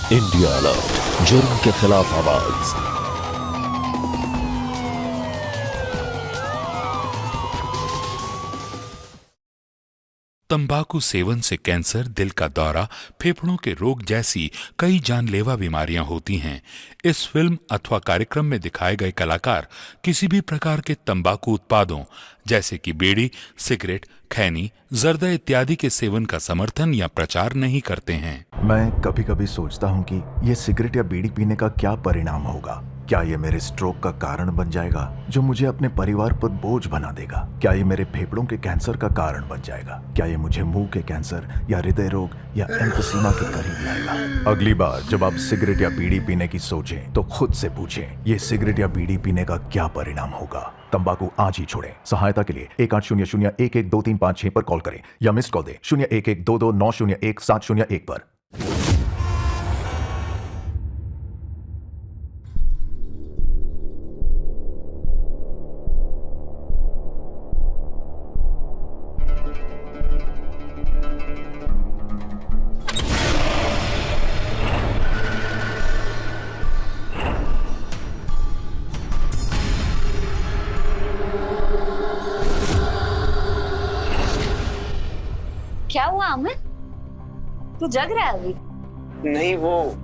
India alert, जुर्म के खिलाफ आवाज। तंबाकू सेवन से कैंसर, दिल का दौरा, फेफड़ों के रोग जैसी कई जानलेवा बीमारियां होती हैं। इस फिल्म अथवा कार्यक्रम में दिखाए गए कलाकार किसी भी प्रकार के तंबाकू उत्पादों जैसे कि बीड़ी, सिगरेट, खैनी, जर्दा इत्यादि के सेवन का समर्थन या प्रचार नहीं करते हैं। मैं कभी कभी सोचता हूँ कि ये सिगरेट या बीड़ी पीने का क्या परिणाम होगा। क्या ये मेरे स्ट्रोक का कारण बन जाएगा, जो मुझे अपने परिवार पर बोझ बना देगा? क्या ये मेरे फेफड़ों के कैंसर का कारण बन जाएगा? क्या ये मुझे मुंह के कैंसर या हृदय रोग या एम्फीसीमा के करीब लाएगा? अगली बार जब आप सिगरेट या बीड़ी पीने की सोचें तो खुद से पूछें, ये सिगरेट या बीड़ी पीने का क्या परिणाम होगा? तंबाकू आज ही छोड़ें। सहायता के लिए 1800-112356 पर कॉल करें या मिस्ड कॉल दें 01122901-701 पर। क्या हुआ अमन? तू जग रहा है अभी? नहीं वो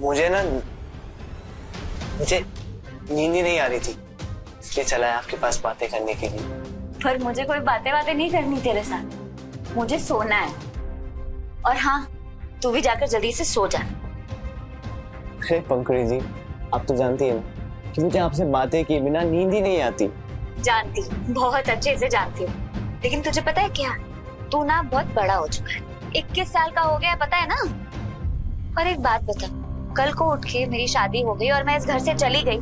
मुझे नींद ही नहीं आ रही थी, इसलिए चला है आपके पास बातें करने के लिए। पर मुझे कोई बातें नहीं करनी तेरे साथ, मुझे सोना है। और हाँ, तू भी जाकर जल्दी से सो जा। अरे पंकड़ी जी, आप तो जानती है ना कि मुझे आपसे बातें किए बिना नींद ही नहीं आती। जानती, बहुत अच्छे से जानती हूँ। लेकिन तुझे पता है क्या, तू ना बहुत बड़ा हो चुका है, 21 साल का हो गया, पता है ना? और एक बात बता, कल को उठ के मेरी शादी हो गई और मैं इस घर से चली गई,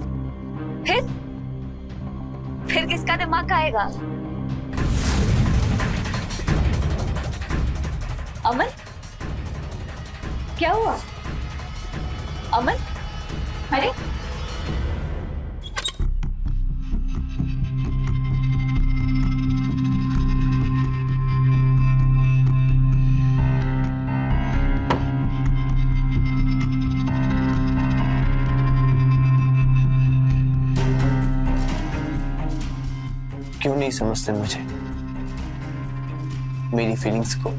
फिर किसका दिमाग खाएगा? अमन, क्या हुआ? अमन, अरे क्यों नहीं समझते मुझे, मेरी फीलिंग्स को?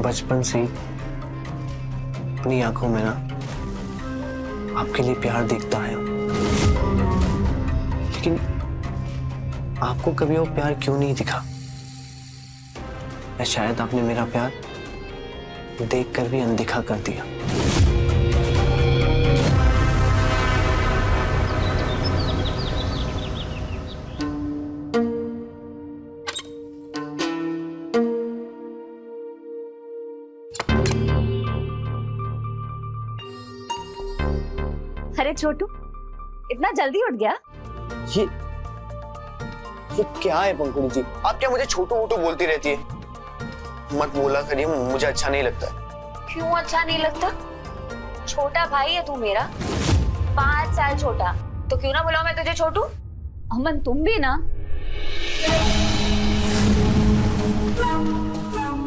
बचपन से ही अपनी आंखों में ना आपके लिए प्यार देखता है, लेकिन आपको कभी वो प्यार क्यों नहीं दिखा? शायद आपने मेरा प्यार देखकर भी अनदेखा कर दिया। अरे छोटू, इतना जल्दी उठ गया? ये क्या है पंकुड़ी जी, आप क्या मुझे छोटू वोटू बोलती रहती है? मत बोला करिए, मुझे अच्छा नहीं लगता। क्यों अच्छा नहीं लगता? छोटा भाई है तू मेरा, 5 साल छोटा, तो क्यों ना बुलाऊं मैं तुझे छोटू? अमन तुम भी ना।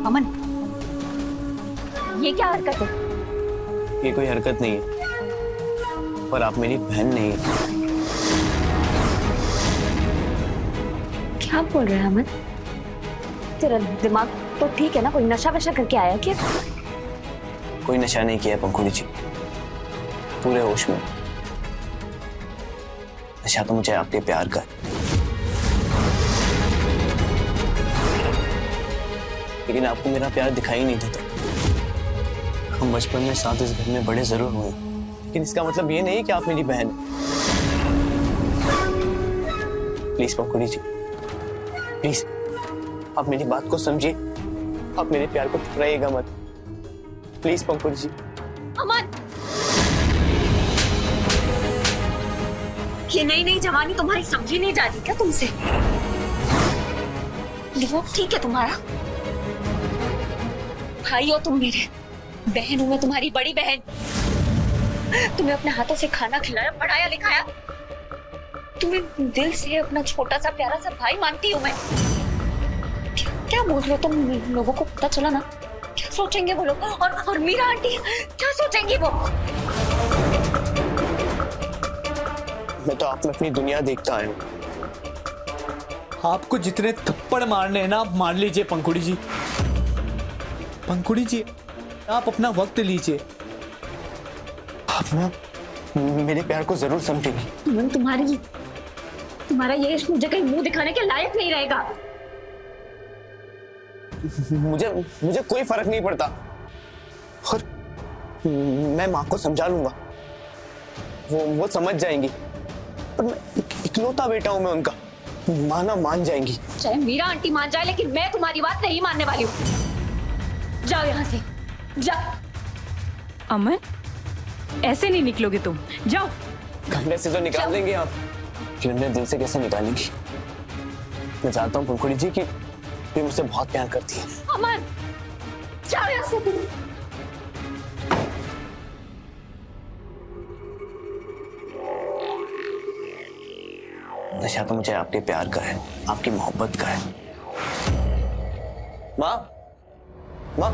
अमन, ये क्या हरकत है? ये कोई हरकत नहीं है, पर आप मेरी बहन नहीं है। क्या बोल रहे हैं अमन? तेरा दिमाग तो ठीक है ना? कोई नशा वशा करके आया क्या? कोई नशा नहीं किया पंकुड़ी जी, पूरे होश में। नशा तो मुझे आपके प्यार का, लेकिन आपको मेरा प्यार दिखाई नहीं देता। हम बचपन में साथ इस घर में बड़े जरूर हुए, लेकिन इसका मतलब ये नहीं कि आप मेरी बहन। प्लीज पंकुड़ी जी, प्लीज आप मेरी बात को समझिए, आप मेरे प्यार को ठुकराइएगा मत, प्लीज पंकुड़ी जी। अमन, ये नई जवानी तुम्हारी समझी नहीं जा रही क्या तुमसे? दिमाग ठीक है तुम्हारा? भाई हो तुम मेरे, बहन हूं मैं तुम्हारी बड़ी बहन। तुम्हें अपने हाथों से खाना खिलाया, पढ़ाया लिखाया। तुम्हें दिल से अपना छोटा सा प्यारा सा भाई मानती हूँ मैं। क्या बोल रहे हो तुम? लोगों को पता चला ना, क्या सोचेंगे वो लोग? और मीरा आंटी क्या सोचेंगी वो? मैं तो आप में अपनी दुनिया देखता आया हूँ। आपको जितने थप्पड़ मारने हैं ना, आप मार लीजिए पंखुड़ी जी। पंखुड़ी जी, आप अपना वक्त लीजिए। आप ना मेरे प्यार को जरूर समझेंगी। तुम्हारा ये इश्क मुझे कहीं मुंह दिखाने के लायक नहीं रहेगा। मुझे कोई फर्क नहीं पड़ता, और मैं माँ को समझा लूंगा, वो समझ जाएंगी। पर मैं इकलौता बेटा हूं मैं उनका, माँ ना मान जाएंगी। चाहे मीरा आंटी मान जाए, लेकिन मैं तुम्हारी बात नहीं मानने वाली हूँ। जाओ यहाँ से, जाओ। अमन, ऐसे नहीं निकलोगे तुम, जाओ। कमरे से तो निकाल देंगे आप, लेकिन अपने दिल से कैसे निकालेंगी? मैं जानता हूँ पंखुड़ी जी कि वे मुझसे बहुत प्यार करती है। अमन, जाओ यहाँ से तुम। नशा तो मुझे आपके प्यार का है, आपकी मोहब्बत का है। माँ, माँ,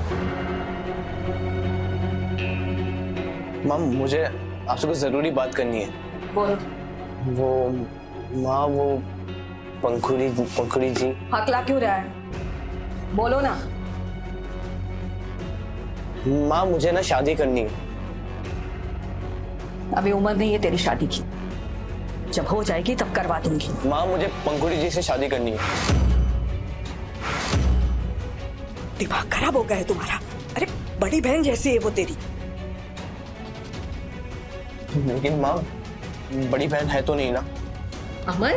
माँ, मुझे आपसे कुछ जरूरी बात करनी है। वो माँ, वो पंखुड़ी जी। हकला क्यों रहा है? बोलो ना। माँ, मुझे ना शादी करनी है। अभी उम्र नहीं है तेरी शादी की, जब हो जाएगी तब करवा दूंगी। माँ, मुझे पंखुड़ी जी से शादी करनी है। दिमाग खराब हो गया है तुम्हारा? अरे बड़ी बहन जैसी है वो तेरी। लेकिन माँ, बड़ी बहन है तो नहीं ना? अमन,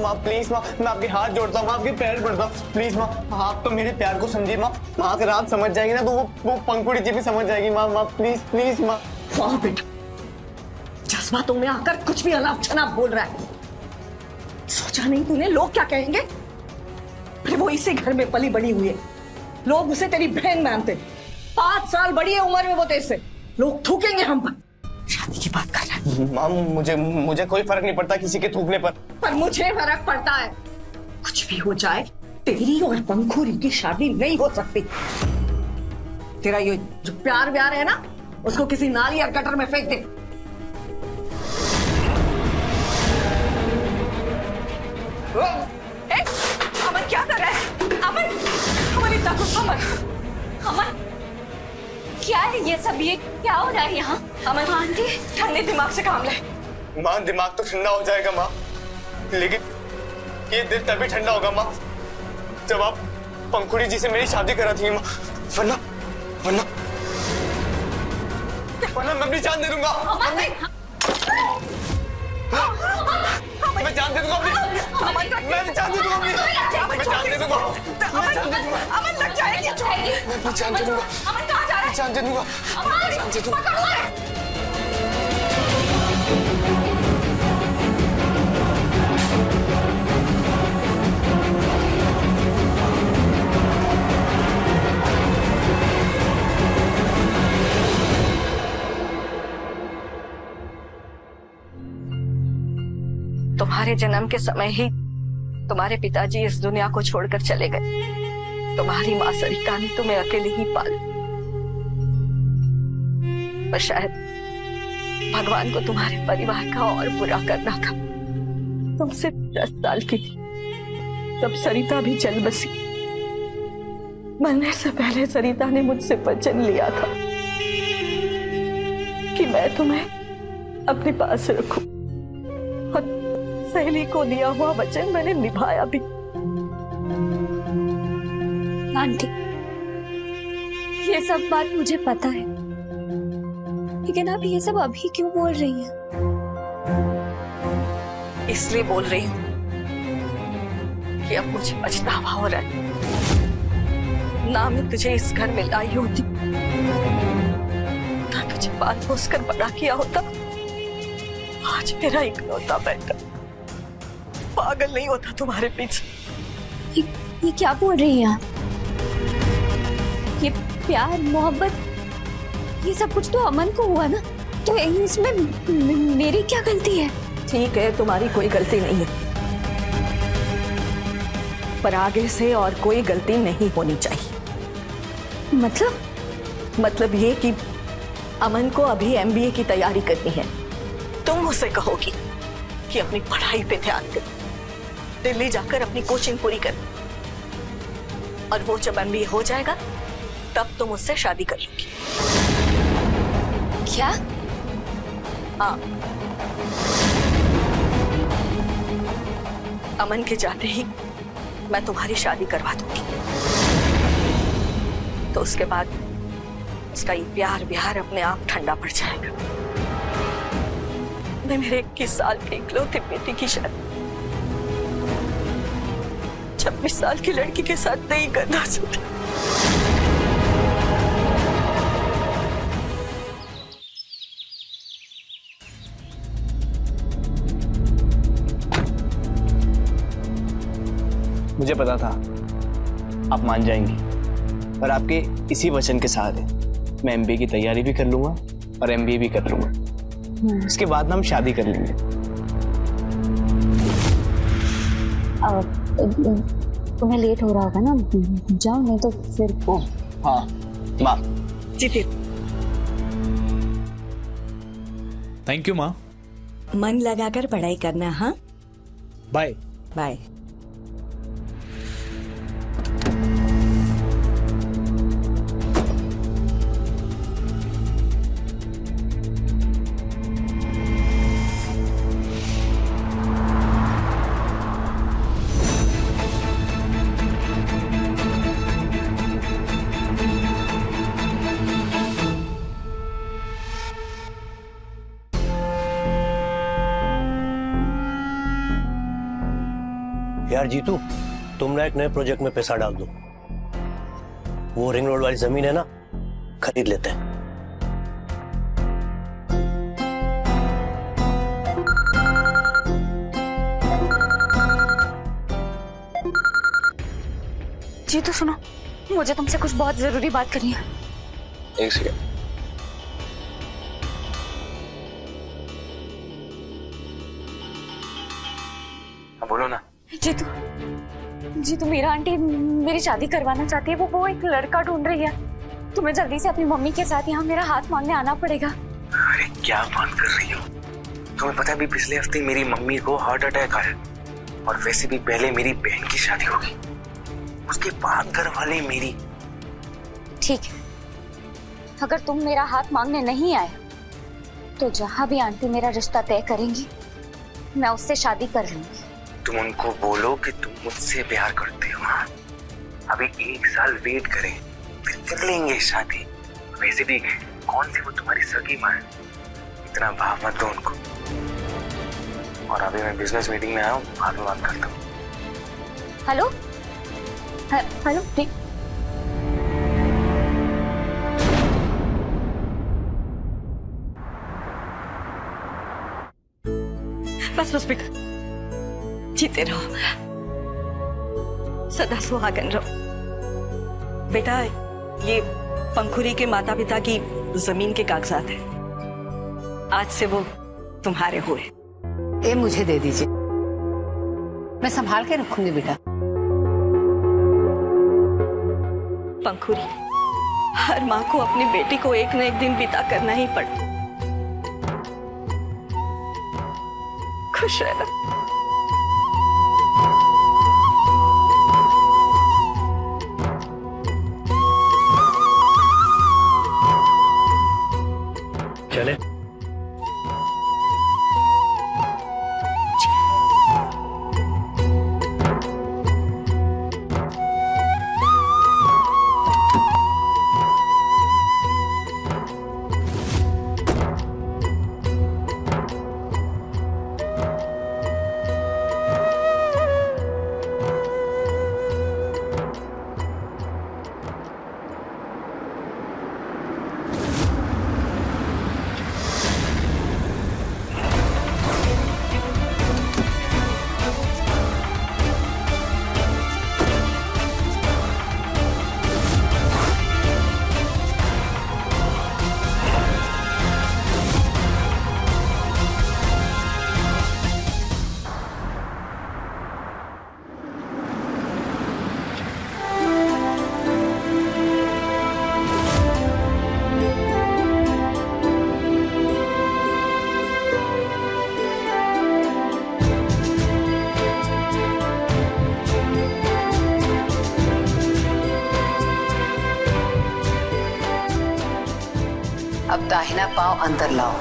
माँ प्लीज माँ, मैं आपके हाथ जोड़ता हूँ, माँ आपके पैर पड़ता हूँ, प्लीज माँ, आप तो मेरे प्यार को समझिए माँ। माँ अगर आप समझ जाएंगी ना तो वो पंखुड़ी जी भी समझ जाएगी। माँ प्लीज प्लीज माँ। हाँ बेटा, जज्बातों में आकर कुछ भी अनाप शनाप बोल रहा है। सोचा नहीं तूने लोग क्या कहेंगे? अरे वो इसी घर में पली बड़ी हुई है, लोग उसे तेरी बहन मानते। 5 साल बड़ी है उम्र में वो तेरे से, लोग थूकेंगे हम पर। शादी की बात कर रहा है। माँ, मुझे कोई फर्क नहीं पड़ता किसी के थूकने पर मुझे फर्क पड़ता है। कुछ भी हो जाए, तेरी और पंखुड़ी की शादी नहीं हो सकती। तेरा ये जो प्यार व्यार है ना, उसको किसी नाली या गटर में फेंक दे। अमन क्या कर रहा है? अमन इतना कुछ। अमन, क्या है ये सब? ये क्या हो रहा है यहाँ? अमन आंटी, ठंडे दिमाग से काम ले। माँ, दिमाग तो ठंडा हो जाएगा माँ, लेकिन ये दिल तभी ठंडा होगा माँ जब आप पंखुड़ी जी से मेरी शादी करा थी माँ। वरना मैं अपनी जान दे दूंगा। मैं जान दे दूंगा अपनी, मैं जान दे दूंगा अपनी, मैं जान दे दूंगा, अमन लग जाएगी। मैं जान दे दूंगा, अमन कहाँ जा रहा है? जान दे दूंगा, जान दे दूंगा। तुम्हारे जन्म के समय ही तुम्हारे पिताजी इस दुनिया को छोड़कर चले गए। तुम्हारी माँ सरिता ने तुम्हें अकेले ही पाला, पर शायद भगवान को तुम्हारे परिवार का और बुरा करना था। तुम सिर्फ 10 साल की थी तब सरिता भी चल बसी। मरने से पहले सरिता ने मुझसे वचन लिया था कि मैं तुम्हें अपने पास रखूं, और सहेली को दिया हुआ वचन मैंने निभाया भी। आंटी, ये सब बात मुझे पता है, लेकिन आप ये सब अभी क्यों बोल रही हैं? इसलिए बोल रही हूँ कि अब मुझे पछतावा हो रहा है। ना मैं तुझे इस घर में लाई होती, ना तुझे पाल पोस कर बड़ा किया होता, आज मेरा इकलौता बेटा पागल नहीं होता तुम्हारे पीछे। ये क्या बोल रही हैं आप? ये प्यार मोहब्बत ये सब कुछ तो अमन को हुआ ना। तो इसमें मेरी क्या गलती है? ठीक है, तुम्हारी कोई गलती नहीं है, पर आगे से और कोई गलती नहीं होनी चाहिए। मतलब ये कि अमन को अभी MBA की तैयारी करनी है। तुम उसे कहोगी कि अपनी पढ़ाई पे ध्यान दे, दिल्ली जाकर अपनी कोचिंग पूरी कर, और वो जब MBA हो जाएगा तब तुम उससे शादी कर लोगी। क्या? हाँ, अमन के जाते ही मैं तुम्हारी शादी करवा दूंगी, तो उसके बाद उसका ये प्यार अपने आप ठंडा पड़ जाएगा। मैं मेरे 21 साल के इकलौते बेटे की शादी 26 साल की लड़की के साथ नहीं करना चाहती। मुझे पता था आप मान जाएंगी, पर आपके इसी वचन के सहारे मैं MBA की तैयारी भी कर लूंगा और MBA भी कर लूंगा। उसके बाद हम शादी कर लेंगे। तुम्हें लेट हो रहा होगा ना, जाओ, नहीं तो फिर हाँ माँ। जीते। थैंक यू माँ। मन लगाकर पढ़ाई करना। हाँ, बाय। बाय। यार जीतू, तुम ना एक नए प्रोजेक्ट में पैसा डाल दो। वो रिंग रोड वाली जमीन है ना, खरीद लेते हैं। जी तो सुनो, मुझे तुमसे कुछ बहुत जरूरी बात करनी है। एक सेकंड। बोलो ना। जीतू, मेरा आंटी मेरी शादी करवाना चाहती है। वो एक लड़का ढूंढ रही है। तुम्हें जल्दी से अपनी मम्मी के साथ यहाँ मेरा हाथ मांगने आना पड़ेगा। अरे क्या बात कर रही हो? तुम्हें पता है अभी पिछले हफ्ते मेरी मम्मी को हार्ट अटैक आया, और वैसे भी पहले मेरी बहन की शादी होगी, उसके बाद घर वाले मेरी। ठीक है, अगर तुम मेरा हाथ मांगने नहीं आए तो जहां भी आंटी मेरा रिश्ता तय करेंगी मैं उससे शादी कर लूंगी। तुम उनको बोलो कि तुम मुझसे प्यार करते हो। अभी 1 साल वेट करें, फिर कर लेंगे शादी। वैसे भी कौन सी वो तुम्हारी सगी माँ है, इतना भाव मत दो उनको। और अभी मैं बिजनेस मीटिंग में आया हूँ, बाद में बात करता हूँ। हेलो हेलो, ठीक। बस बेटा, जीते रहो, सदा सुहागन रहो। बेटा, ये पंखुरी के माता पिता की जमीन के कागजात हैं। आज से वो तुम्हारे हुए। ये मुझे दे दीजिए, मैं संभाल के रखूंगी बेटा। पंखुरी, हर माँ को अपनी बेटी को एक न एक दिन बिता करना ही पड़ता। खुश रहना। चले। दाहिना पांव अंदर लाओ।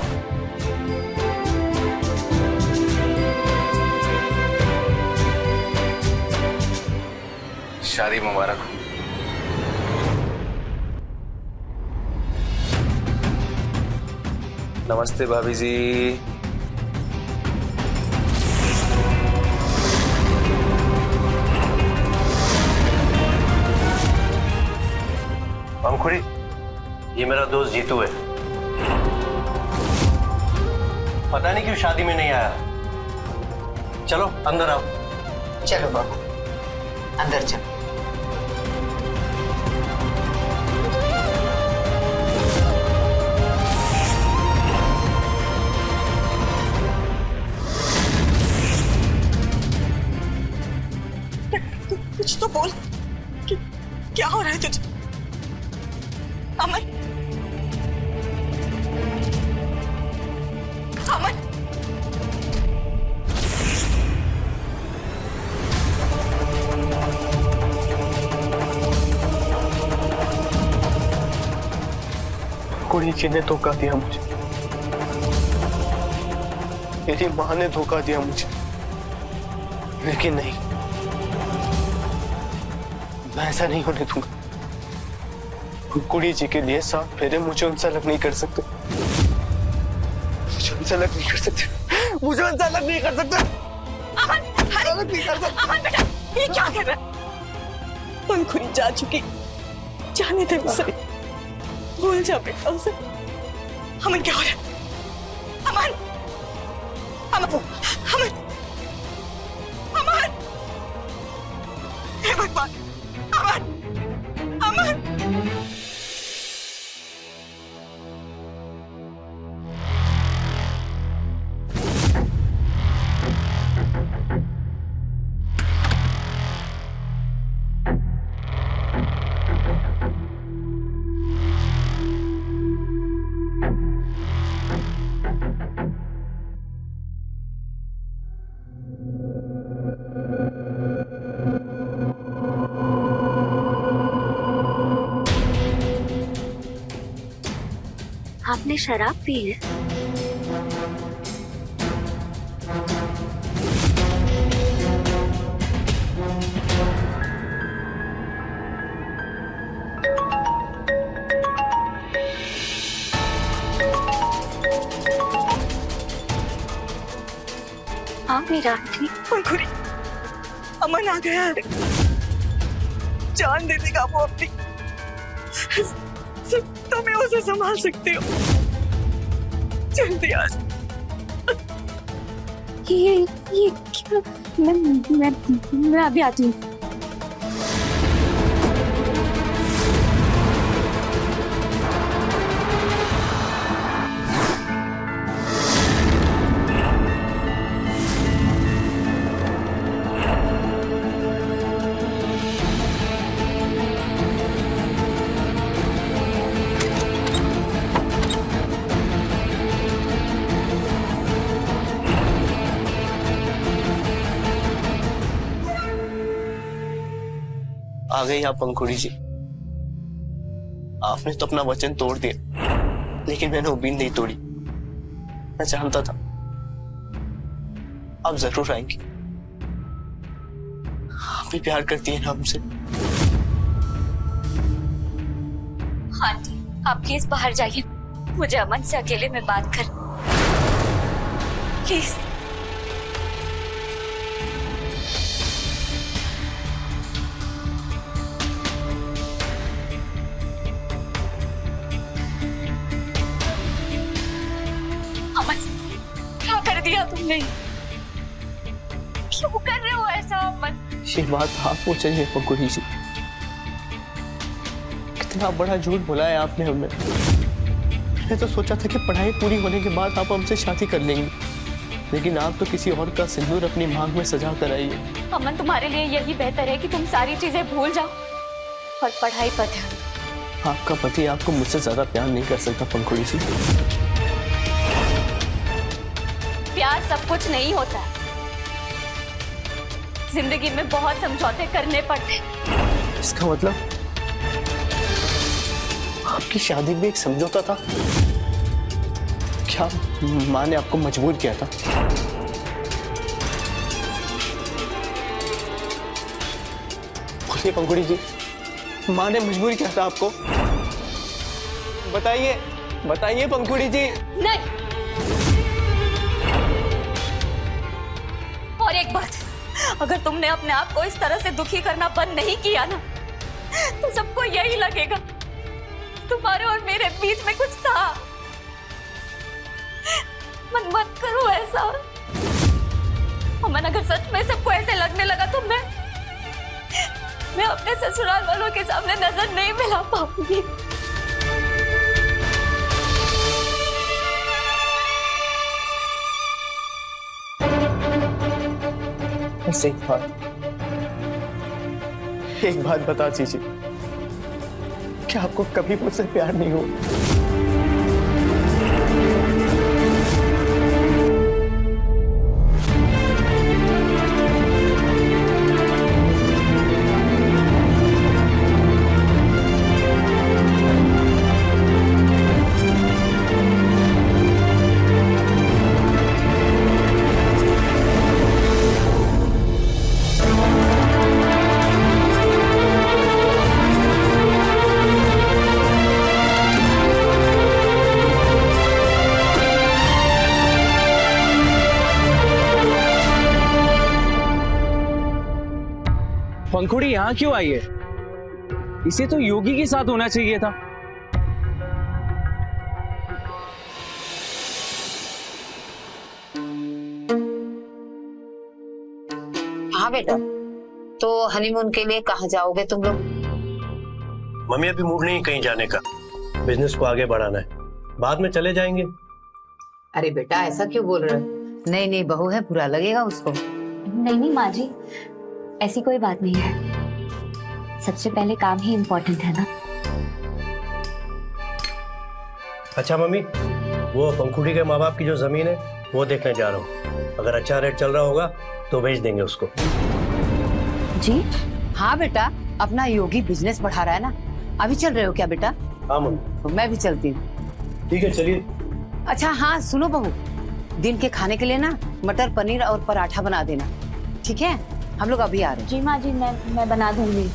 शादी मुबारक। नमस्ते भाभी जी। पंखुड़ी, ये मेरा दोस्त जीतू है। पता नहीं क्यों शादी में नहीं आया। चलो अंदर आओ। चलो बाबू अंदर चलो। कुछ तो बोल, क्या हो रहा है तुझे? अमन, अमन, कुड़ी जी ने धोखा दिया मुझे, मेरी माँ ने धोखा दिया मुझे, लेकिन नहीं, मैं ऐसा नहीं होने दूंगा। कुड़ी जी के लिए 7 फेरे मुझे उनसे अलग नहीं कर सकते, मुझे उनसे अलग नहीं कर सकते, मुझे उनसे अलग नहीं कर सकते। अमन, अलग नहीं कर सकते। अमन बेटा, ये क्या कर रहा है? पंखुड़ी जा चुकी, जाने दे उसे, भूल जा बेटा उसे। अमन क्या हो रहा है? अमन, अमन, अमन, अमन, हे भगवान, अमन, अमन। आपने शराब पी है? हाँ मेरा आंटी। पंखुड़ी, अमन आ गया है, जान दे देगा वो अपनी। तुम्हें उसे संभाल सकते हो, जल्दी आ जाओ। ये क्या? मैं अभी आती हूँ। आ गई आप पंखुड़ी जी। आपने तो अपना वचन तोड़ दिया, लेकिन मैंने उम्मीद नहीं तोड़ी। मैं जानता था आप जरूर आएंगी। आप भी प्यार करती है ना हमसे। हाँ जी, आप प्लीज बाहर जाइए, मुझे अमन से अकेले में बात कर, प्लीज। क्या कर दिया तुमने? क्यों कर रहे हो ऐसा अमन? ये बात आपको चाहिए पंखुड़ी जी। कितना बड़ा झूठ बुलाया आपने हमें। मैंने तो सोचा था कि पढ़ाई पूरी होने के बाद आप हमसे शादी कर लेंगे, लेकिन आप तो किसी और का सिंदूर अपनी मांग में सजा कर आई है। अमन, तुम्हारे लिए यही बेहतर है कि तुम सारी चीजें भूल जाओ और पढ़ाई पर ध्यान। आपका पति आपको मुझसे ज्यादा प्यार नहीं कर सकता पंखुड़ी जी। प्यार सब कुछ नहीं होता है, जिंदगी में बहुत समझौते करने पड़ते। इसका मतलब आपकी शादी में एक समझौता था? क्या माँ ने आपको मजबूर किया था? बोलिए पंखुड़ी जी, माँ ने मजबूर किया था आपको? बताइए, बताइए पंखुड़ी जी। नहीं। और एक बात, अगर तुमने अपने आप को इस तरह से दुखी करना बंद नहीं किया ना, तो सबको यही लगेगा तुम्हारे और मेरे बीच में कुछ था। मत करो ऐसा। अमन, अगर सच में सबको ऐसे लगने लगा तो मैं अपने ससुराल वालों के सामने नजर नहीं मिला पाऊंगी। बस एक बात बता दीजिए, क्या आपको कभी मुझसे प्यार नहीं हुआ? पंखुड़ी यहाँ क्यों आई है? इसे तो योगी के साथ होना चाहिए था। हाँ बेटा, तो हनीमून के लिए कहाँ जाओगे तुम लोग? मम्मी अभी मूड नहीं कहीं जाने का, बिजनेस को आगे बढ़ाना है, बाद में चले जाएंगे। अरे बेटा ऐसा क्यों बोल रहे हो? नई नई बहू है, बुरा लगेगा उसको। नहीं माँ जी, ऐसी कोई बात नहीं है। सबसे पहले काम ही इम्पोर्टेंट है ना। अच्छा मम्मी, वो पंखुड़ी के माँ बाप की जो जमीन है वो देखने जा रहा हूँ, अगर अच्छा रेट चल रहा होगा तो बेच देंगे उसको। जी हाँ बेटा, अपना योगी बिजनेस बढ़ा रहा है ना। अभी चल रहे हो क्या बेटा? हाँ मम्मी। तो मैं भी चलती हूँ। ठीक है चलिए। अच्छा हाँ सुनो बहू, दिन के खाने के लिए ना मटर पनीर और पराठा बना देना, ठीक है? हम लोग अभी आ रहे हैं। जी माँ जी, मैं बना दूंगी।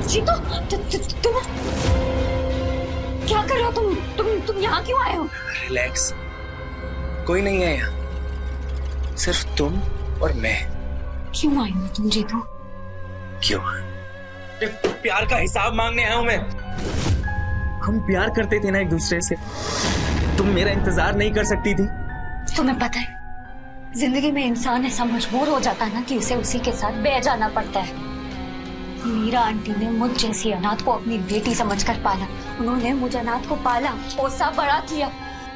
जी तो तुम क्या कर रहे हो? तुम यहाँ क्यों आए हो? रिलैक्स, कोई नहीं है यहाँ, सिर्फ तुम और मैं। क्यों आई हो तुम जीतू? क्यों? प्यार का हिसाब मांगने आया हूं मैं। हम प्यार करते थे ना एक दूसरे से, तुम मेरा इंतजार नहीं कर सकती थी? तुम्हें पता है, जिंदगी में इंसान ऐसा मजबूर हो जाता है ना कि उसे उसी के साथ बह जाना पड़ता है। मीरा आंटी ने मुझ जैसी अनाथ को अपनी बेटी समझकर पाला। उन्होंने मुझ अनाथ को पाला, पोसा, बड़ा किया,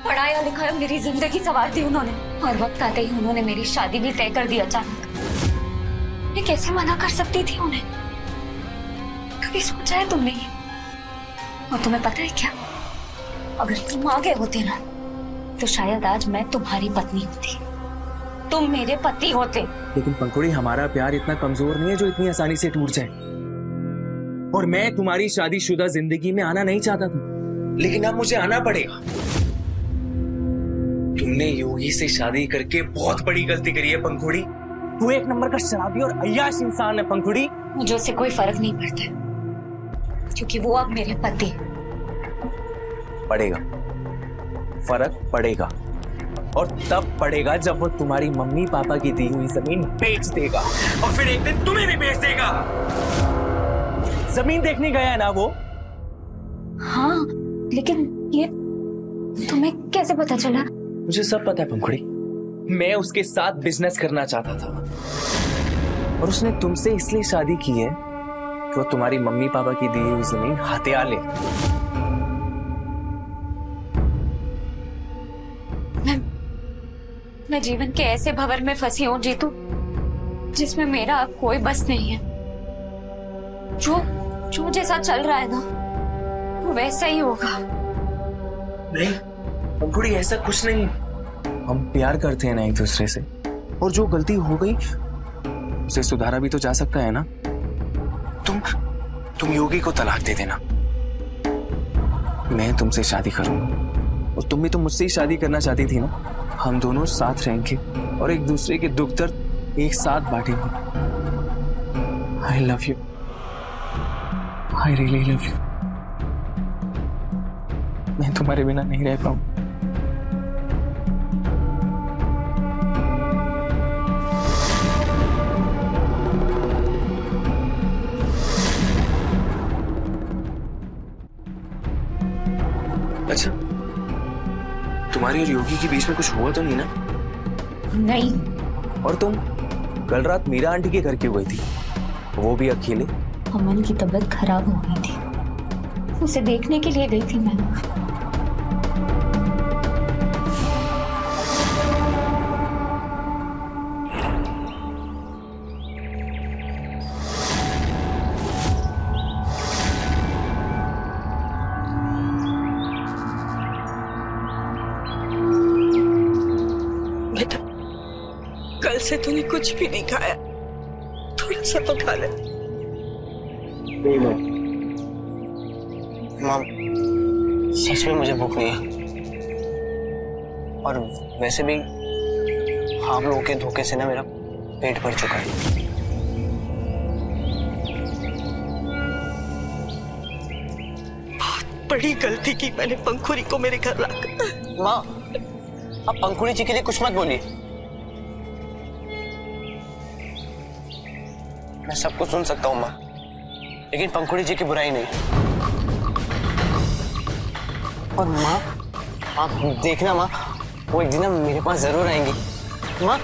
पढ़ाया लिखाया, मेरी जिंदगी संवार दी उन्होंने। और वक्त आते ही उन्होंने मेरी शादी भी तय कर दी अचानक। मैं कैसे मना कर सकती थी उन्हें? कभी सोचा है तुमने ये? और तुम्हें पता है क्या, अगर तुम आगे होते ना तो शायद आज मैं तुम्हारी पत्नी होती, तुम मेरे पति होते। लेकिन पंखुड़ी, हमारा प्यार इतना कमजोर नहीं है जो इतनी आसानी से टूट जाए। और मैं तुम्हारी शादीशुदा जिंदगी में आना नहीं चाहता था, लेकिन अब मुझे आना पड़ेगा। तुमने योगी से शादी करके बहुत बड़ी गलती करी है पंखुड़ी। तू एक नंबर का शराबी और अय्याश इंसान है पंखुड़ी। मुझे उससे कोई फर्क नहीं पड़ता, क्योंकि वो अब मेरे पति है। पड़ेगा, फर्क पड़ेगा, और तब पड़ेगा जब वो तुम्हारी मम्मी पापा की दी हुई जमीन बेच देगा, और फिर एक दिन तुम्हें भी बेच देगा। जमीन देखने गया है ना वो? हाँ, लेकिन ये तुम्हें कैसे पता चला? मुझे सब पता है पंखुड़ी। मैं उसके साथ बिजनेस करना चाहता था, और उसने तुमसे इसलिए शादी की है कि वो तुम्हारी मम्मी पापा की दी हुई जमीन हथिया ले। मैं जीवन के ऐसे भंवर में फंसी हूँ जीतू, जिसमें मेरा अब कोई बस नहीं है। जो जैसा चल रहा है ना, वो वैसा ही होगा। नहीं पंखुड़ी, ऐसा कुछ नहीं। हम प्यार करते हैं ना एक दूसरे से, और जो गलती हो गई उसे सुधारा भी तो जा सकता है ना। तुम योगी को तलाक दे देना, मैं तुमसे शादी करूंगा, और तुम भी तो मुझसे ही शादी करना चाहती थी ना। हम दोनों साथ रहेंगे और एक दूसरे के दुख दर्द एक साथ बांटेंगे। आई love you, I really love you. मैं तुम्हारे बिना नहीं रह पाऊं। अच्छा, तुम्हारी और योगी के बीच में कुछ हुआ तो नहीं ना? नहीं। और तुम कल रात मीरा आंटी के घर क्यों गई थी, वो भी अकेले? अमन की तबीयत खराब हो गई थी, उसे देखने के लिए गई थी मैं। बेटा, कल से तूने कुछ भी नहीं खाया, थोड़ा सा तो खा ले। नहीं माँ, सच में मुझे भूख नहीं है, और वैसे भी आप लोगों के धोखे से ना मेरा पेट भर चुका है। बहुत बड़ी गलती की मैंने पंखुरी को मेरे घर लाकर। माँ, आप पंखुड़ी जी के लिए कुछ मत बोलिए, मैं सब कुछ सुन सकता हूँ माँ, लेकिन पंखुड़ी जी की बुराई नहीं। और माँ, आप देखना माँ, वो एक दिन मेरे पास जरूर आएंगी। माँ,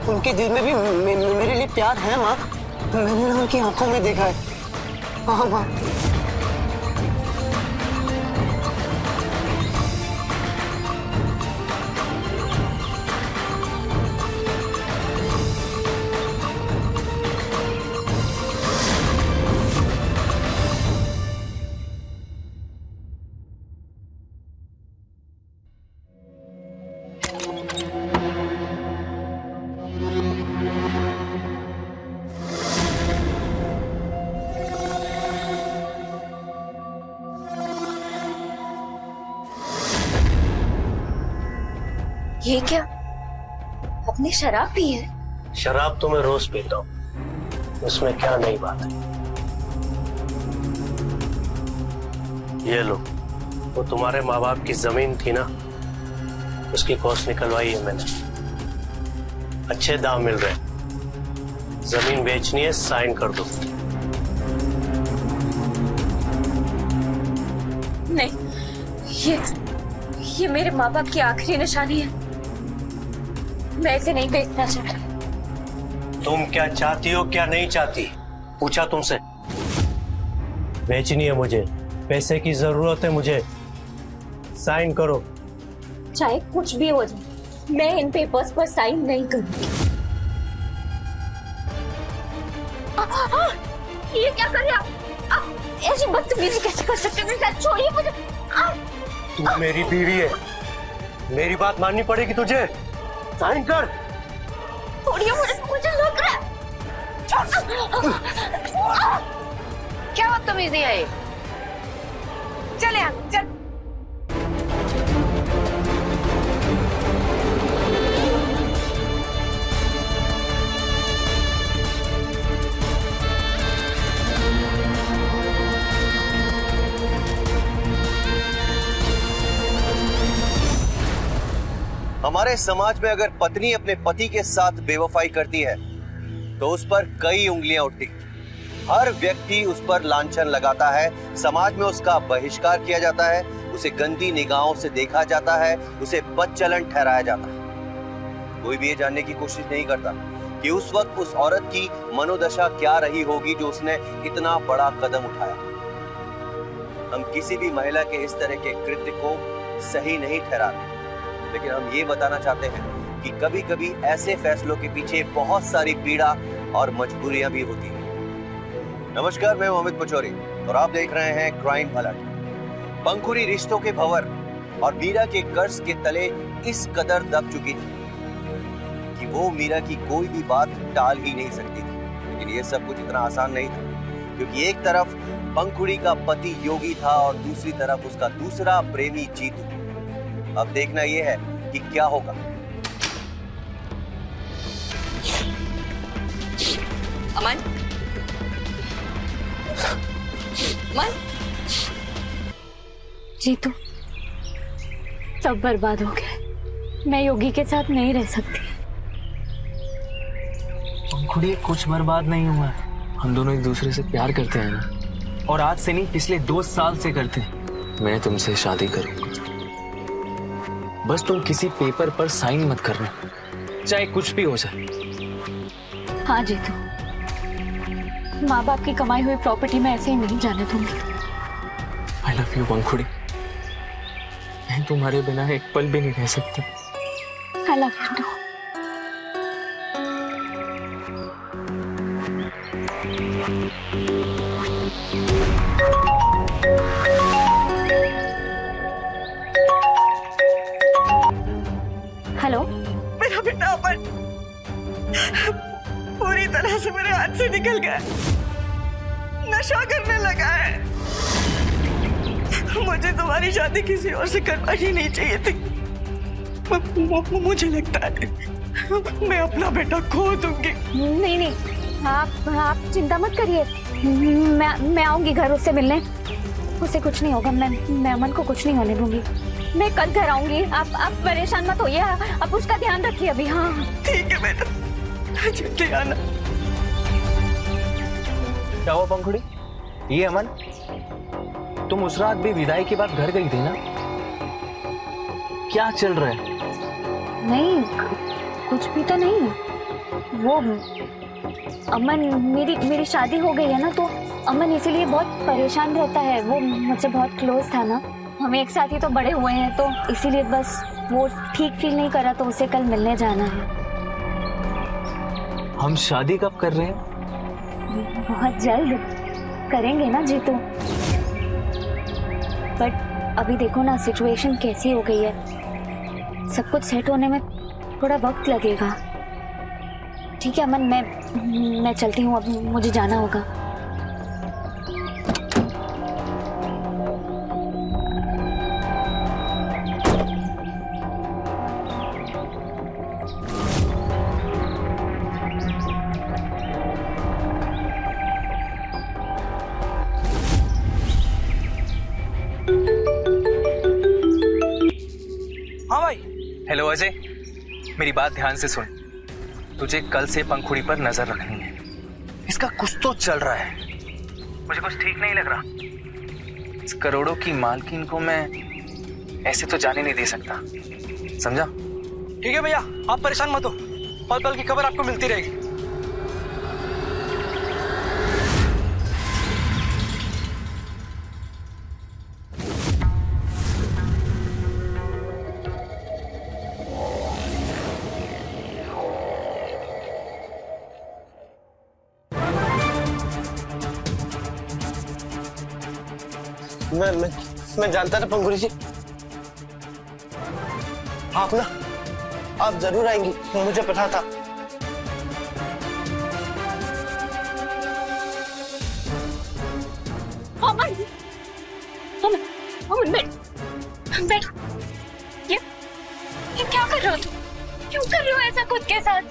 उनके दिल में भी मेरे लिए प्यार है माँ, मैंने ना उनकी आंखों में देखा है। हाँ माँ। ये क्या, अपनी शराब पी है? शराब तो मैं रोज पीता हूँ, उसमें क्या नई बात है। ये लो, वो तुम्हारे माँ बाप की जमीन थी ना, उसकी कॉस्ट निकलवाई है मैंने, अच्छे दाम मिल रहे हैं, जमीन बेचनी है, साइन कर दो। नहीं, ये मेरे माँ बाप की आखिरी निशानी है, मैं इसे नहीं बेचना चाहती। तुम क्या चाहती हो, क्या नहीं चाहती, पूछा तुमसे। बेचनी है मुझे, पैसे की जरूरत है मुझे, साइन करो। चाहे कुछ भी हो जाए, मैं इन पेपर्स पर साइन नहीं करूंगी। ये क्या कर रहे आप? ऐसी बदतमीजी कैसे कर सकते हैं? छोड़िए मुझे। तू मेरी बीवी है, मेरी बात माननी पड़ेगी तुझे, साइन कर। छोड़िए मुझे लग रहा है। क्या बदतमीजी है ये? चल यहाँ, चल। हमारे समाज में अगर पत्नी अपने पति के साथ बेवफाई करती है तो उस पर कई उंगलियां उठती, हर व्यक्ति उस पर लांछन लगाता है, समाज में उसका बहिष्कार किया जाता है, उसे गंदी निगाहों से देखा जाता है, उसे बदचलन ठहराया जाता है। कोई भी ये जानने की कोशिश नहीं करता कि उस वक्त उस औरत की मनोदशा क्या रही होगी जो उसने इतना बड़ा कदम उठाया। हम किसी भी महिला के इस तरह के कृत्य को सही नहीं ठहराते, लेकिन हम ये बताना चाहते हैं कि कभी कभी ऐसे फैसलों के पीछे बहुत सारी पीड़ा और मजबूरियां भी होती हैं। नमस्कार, मैं हूं अमित पचौरी और आप देख रहे हैं क्राइम अलर्ट। पंखुड़ी रिश्तों के भंवर और मीरा के कर्ज के तले इस कदर दब चुकी थी वो मीरा की कोई भी बात टाल ही नहीं सकती थी। लेकिन ये सब कुछ इतना आसान नहीं था, क्योंकि एक तरफ पंखुड़ी का पति योगी था और दूसरी तरफ उसका दूसरा प्रेमी जीतू। अब देखना यह है कि क्या होगा। अमन, अमन, जीतू, सब बर्बाद हो गया। मैं योगी के साथ नहीं रह सकती। पंखुड़ी, कुछ बर्बाद नहीं हुआ है। हम दोनों एक दूसरे से प्यार करते हैं ना, और आज से नहीं, पिछले 2 साल से करते हैं। मैं तुमसे शादी करूंगा, बस तुम किसी पेपर पर साइन मत करना, चाहे कुछ भी हो जाए। हाँ जीतू, माँ बाप की कमाई हुई प्रॉपर्टी में ऐसे ही नहीं जाने दूंगी। आई लव यू पंखुड़ी, मैं तुम्हारे बिना एक पल भी नहीं रह सकता। I love you too. Hello, मेरा बेटा अमन पूरी तरह से मेरे हाथ से निकल गया, नशा करने लगा है। मुझे तुम्हारी शादी किसी और से करवानी नहीं चाहिए थी। मुझे लगता है मैं अपना बेटा खो दूंगी। नहीं नहीं, आप चिंता मत करिए। मैं आऊंगी घर उससे मिलने। उसे कुछ नहीं होगा। मैं अमन को कुछ नहीं होने दूंगी। मैं कल घर आऊंगी। आप परेशान मत होइए। आप उसका ध्यान रखिए अभी। हाँ ठीक है बेटा, जल्दी आना। क्या हुआ पंखुड़ी? ये अमन, तुम उस रात भी विदाई के बाद घर गई थी ना? क्या चल रहा है? नहीं, कुछ भी तो नहीं। वो अमन, मेरी शादी हो गई है ना, तो अमन इसीलिए बहुत परेशान रहता है। वो मुझसे बहुत क्लोज था ना, हम एक साथ ही तो बड़े हुए हैं, तो इसीलिए बस वो ठीक फील नहीं कर रहा, तो उसे कल मिलने जाना है। हम शादी कब कर रहे हैं? बहुत जल्द करेंगे ना जीतू। बट अभी देखो ना सिचुएशन कैसी हो गई है, सब कुछ सेट होने में थोड़ा वक्त लगेगा। ठीक है अमन, मैं चलती हूँ, अब मुझे जाना होगा। हाँ भाई। हेलो अजय, मेरी बात ध्यान से सुन। तुझे कल से पंखुड़ी पर नजर रखनी है। इसका कुछ तो चल रहा है, मुझे कुछ ठीक नहीं लग रहा। इस करोड़ों की मालकिन को मैं ऐसे तो जाने नहीं दे सकता, समझा? ठीक है भैया, आप परेशान मत हो, पल पल की खबर आपको मिलती रहेगी। मैं जानता था पंखुड़ी जी, आप जरूर आएंगी, मुझे पता था। अमन, बैठो। ये क्या कर रहे हो तुम? क्यों कर रहे हो ऐसा खुद के साथ?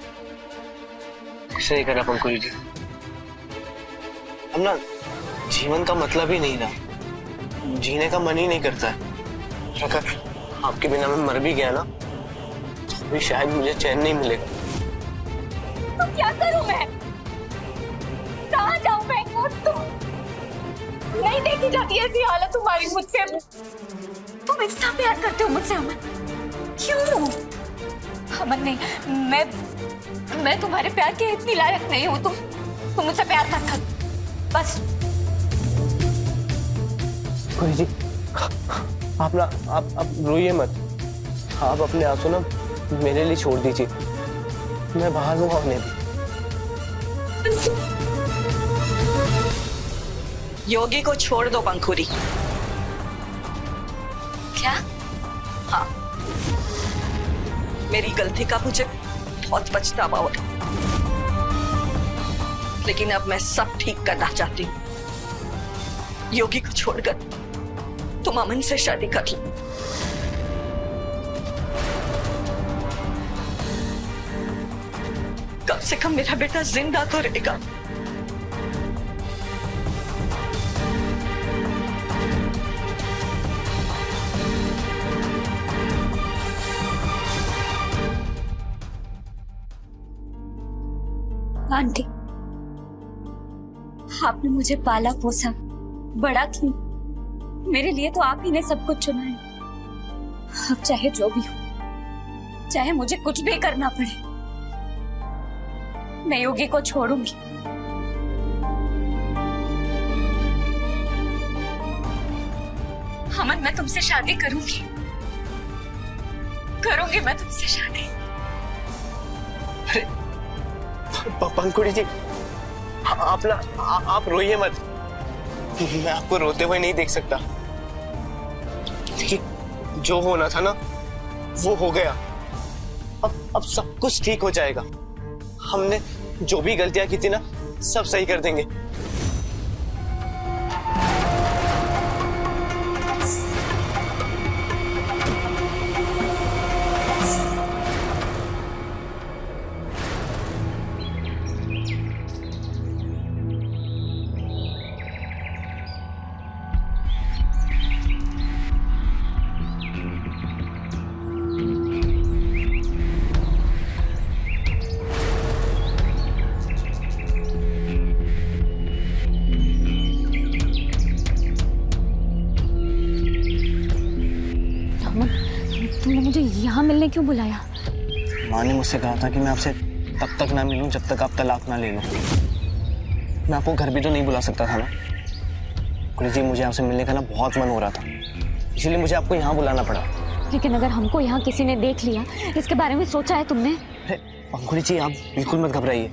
कुछ नहीं करा पंखुड़ी जी, अब ना जीवन का मतलब ही नहीं रहा, जीने का मन ही नहीं करता है। अगर आपके बिना मैं मर भी गया ना, तो भी शायद मुझे चैन नहीं मिलेगा। तो क्या करूं मैं? कहाँ जाऊं मैं? तुम नहीं देखी जाती ऐसी हालत तुम्हारी मुझसे। तुम इतना प्यार करते हो मुझसे अमन, क्यों? अमन नहीं, मैं तुम्हारे प्यार के इतनी लायक नहीं हूँ। तुम मुझसे प्यार मत कर बस। पंखुड़ी जी, आप रोइए मत। आप अपने आंसू ना मेरे लिए छोड़ दीजिए, मैं बाहर लूंगा उन्हें भी। योगी को छोड़ दो पंखुड़ी। क्या? हाँ, मेरी गलती का मुझे बहुत पछतावा हो रहा, लेकिन अब मैं सब ठीक करना चाहती हूँ। योगी को छोड़कर तुम अमन से शादी कर लो। कम से कम मेरा बेटा जिंदा तो रहेगा। आंटी, आपने मुझे पाला पोसा, बड़ा किया। मेरे लिए तो आप ही ने सब कुछ चुना है। अब चाहे जो भी हो, चाहे मुझे कुछ भी करना पड़े, मैं योगी को छोड़ूंगी। अमन, मैं तुमसे शादी करूंगी, करूंगी मैं तुमसे शादी। पंखुड़ी जी, आप रोइए मत। मैं आपको रोते हुए नहीं देख सकता। देखिए, जो होना था ना वो हो गया। अब सब कुछ ठीक हो जाएगा। हमने जो भी गलतियां की थी ना, सब सही कर देंगे। तुमने मुझे यहाँ मिलने क्यों बुलाया? माँ ने मुझसे कहा था कि मैं आपसे तब तक ना मिलूं जब तक आप तलाक ना ले लो। मैं आपको घर भी तो नहीं बुला सकता था ना। कुड़ी जी, मुझे आपसे मिलने का ना बहुत मन हो रहा था, इसीलिए मुझे आपको यहाँ बुलाना पड़ा। लेकिन अगर हमको यहाँ किसी ने देख लिया, इसके बारे में सोचा है तुमने? पंखुड़ी जी, आप बिल्कुल मत घबराइए।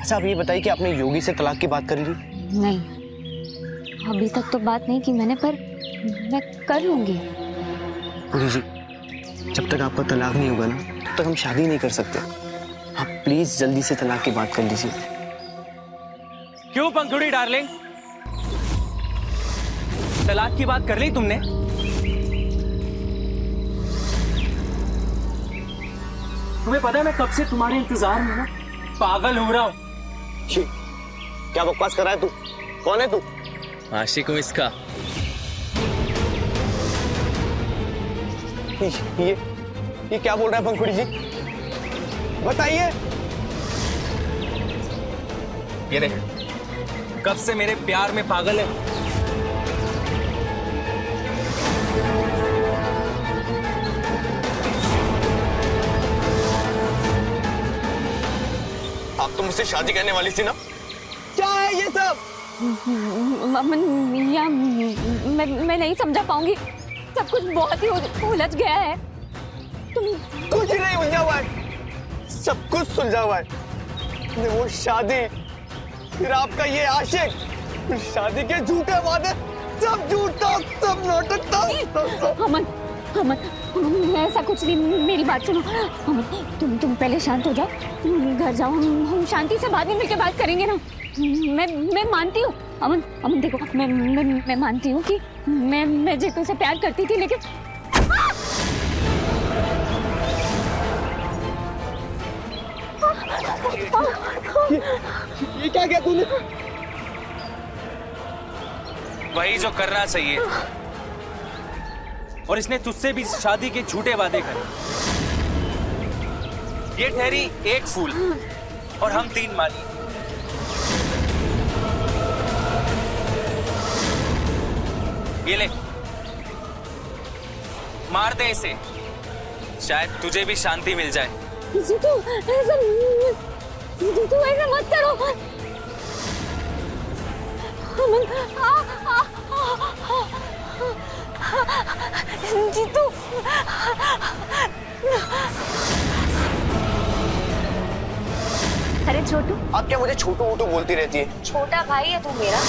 अच्छा, आप ये बताइए कि आपने योगी से तलाक की बात कर ली? नहीं, अभी तक तो बात नहीं की मैंने, पर मैं कर लूंगी। कुड़ी जी, जब तक आपका तलाक नहीं होगा ना, तब तक हम शादी नहीं कर सकते। आप प्लीज जल्दी से तलाक की बात कर लीजिए। क्यों पंखुड़ी डार्लिंग, तलाक की बात कर ली तुमने? तुम्हें पता है मैं कब से तुम्हारे इंतजार में हूँ, पागल हो रहा हूँ। क्या बकवास कर रहा है तू? कौन है तू? आशिक हूँ इसका। ये क्या बोल रहा है पंखुड़ी जी? बताइए। ये देख, कब से मेरे प्यार में पागल है। आप तो मुझसे शादी करने वाली थी ना? क्या है ये सब? मैं नहीं समझा पाऊंगी। सब कुछ बहुत ही उलझ गया है। तुम कुछ नहीं उलझा हुआ है, सब कुछ सुलझा हुआ है। वो शादी, फिर आपका ये आशिक, फिर शादी के झूठे वादे, सब झूठ था, सब नाटक था। अमन, ऐसा कुछ नहीं। मेरी बात सुनो अमन, तुम पहले शांत हो जाओ, घर जाओ। हम शांति से बाद में मिलकर बात करेंगे ना। मैं मानती हूँ अमन देखो, मैं मानती हूँ कि मैं जीतू से प्यार करती थी, लेकिन ये क्या किया तूने? वही जो करना चाहिए, और इसने तुझसे भी शादी के झूठे वादे करे। ये ठहरी एक फूल और हम 3 माली। ये ले, मार दे इसे, शायद तुझे भी शांति मिल जाए। जीतू ऐसा मत करो। अमन, जीतू। अरे छोटू, आप क्या मुझे छोटू वोटू बोलती रहती है? छोटा भाई है तू मेरा।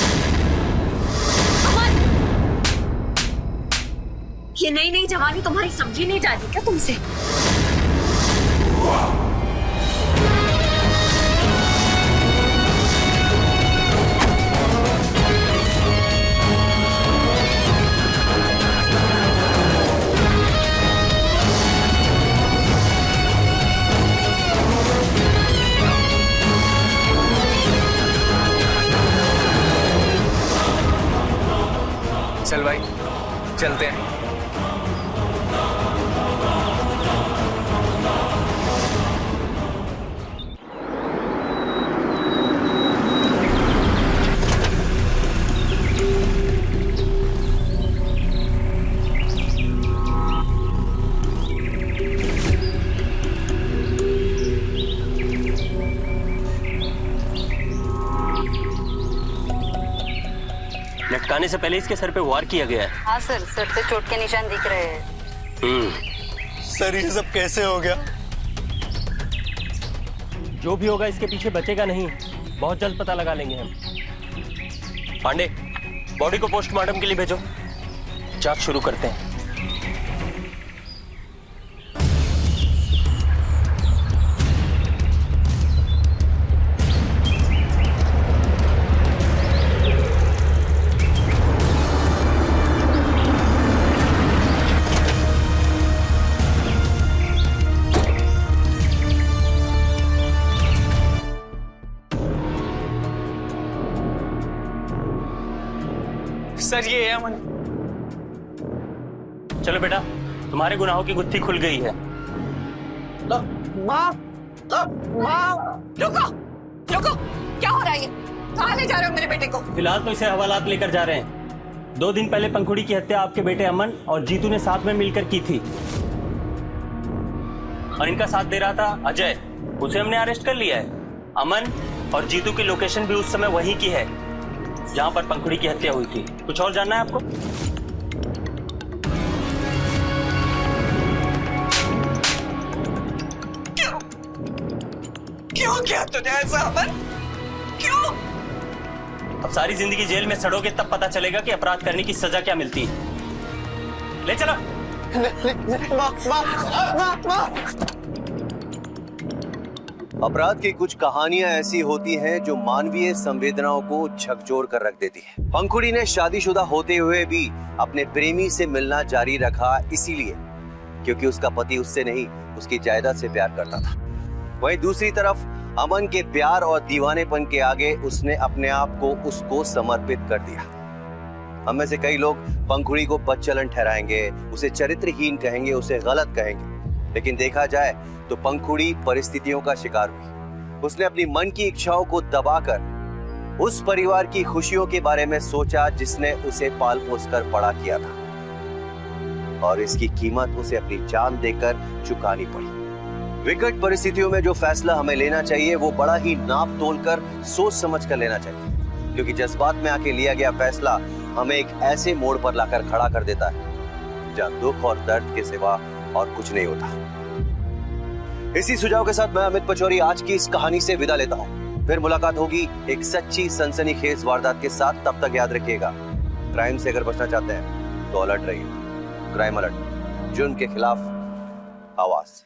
ये नई नई जवानी तुम्हारी समझी नहीं जाती क्या तुमसे? चलते हैं। लटकाने से पहले इसके सर पे वार किया गया है। हाँ सर, सर पे चोट के निशान दिख रहे हैं। सर ये सब कैसे हो गया? जो भी होगा इसके पीछे बचेगा नहीं, बहुत जल्द पता लगा लेंगे हम। पांडे, बॉडी को पोस्टमार्टम के लिए भेजो, जांच शुरू करते हैं। सर ये है अमन। चलो बेटा, तुम्हारे गुनाहों की गुत्थी खुल गई है। माँ, रुको, रुको, क्या हो रहा है? कहाँ ले जा रहे हो मेरे बेटे को? फिलहाल तो इसे हवालात लेकर जा रहे हैं। 2 दिन पहले पंखुड़ी की हत्या आपके बेटे अमन और जीतू ने साथ में मिलकर की थी, और इनका साथ दे रहा था अजय, उसे हमने अरेस्ट कर लिया है। अमन और जीतू की लोकेशन भी उस समय वहीं की है जहां पर पंखुड़ी की हत्या हुई थी। कुछ और जानना है आपको? क्यों किया तूने ऐसा अमन? क्यों? अब सारी जिंदगी जेल में सड़ोगे तब पता चलेगा कि अपराध करने की सजा क्या मिलती है। ले चलो। अपराध की कुछ कहानियां ऐसी होती हैं जो मानवीय संवेदनाओं को झकझोर कर रख देती हैं। पंखुड़ी ने शादीशुदा होते हुए भी अपने प्रेमी से मिलना जारी रखा, इसीलिए क्योंकि उसका पति उससे नहीं, उसकी जायदाद से प्यार करता था। वहीं दूसरी तरफ अमन के प्यार और दीवानेपन के आगे उसने अपने आप को उसको समर्पित कर दिया। हम में से कई लोग पंखुड़ी को बदचलन ठहराएंगे, उसे चरित्रहीन कहेंगे, उसे गलत कहेंगे, लेकिन देखा जाए तो पंखुड़ी परिस्थितियों का शिकार हुई। उसने अपनी मन की इच्छाओं को दबाकर उस परिवार की खुशियों के बारे में सोचा जिसने उसे पाल पोस कर बड़ा किया था, और इसकी कीमत उसे अपनी जान देकर चुकानी पड़ी। विकट परिस्थितियों में जो फैसला हमें लेना चाहिए वो बड़ा ही नाप तोल कर, सोच समझ कर लेना चाहिए, क्योंकि जज्बात में आके लिया गया फैसला हमें एक ऐसे मोड़ पर लाकर खड़ा कर देता है जहां दुख और दर्द के सिवा और कुछ नहीं होता। इसी सुझाव के साथ मैं अमित पचौरी आज की इस कहानी से विदा लेता हूं। फिर मुलाकात होगी एक सच्ची सनसनीखेज वारदात के साथ। तब तक याद रखिएगा, क्राइम से अगर बचना चाहते हैं तो अलर्ट रहिए। क्राइम अलर्ट, जुर्म के खिलाफ आवाज।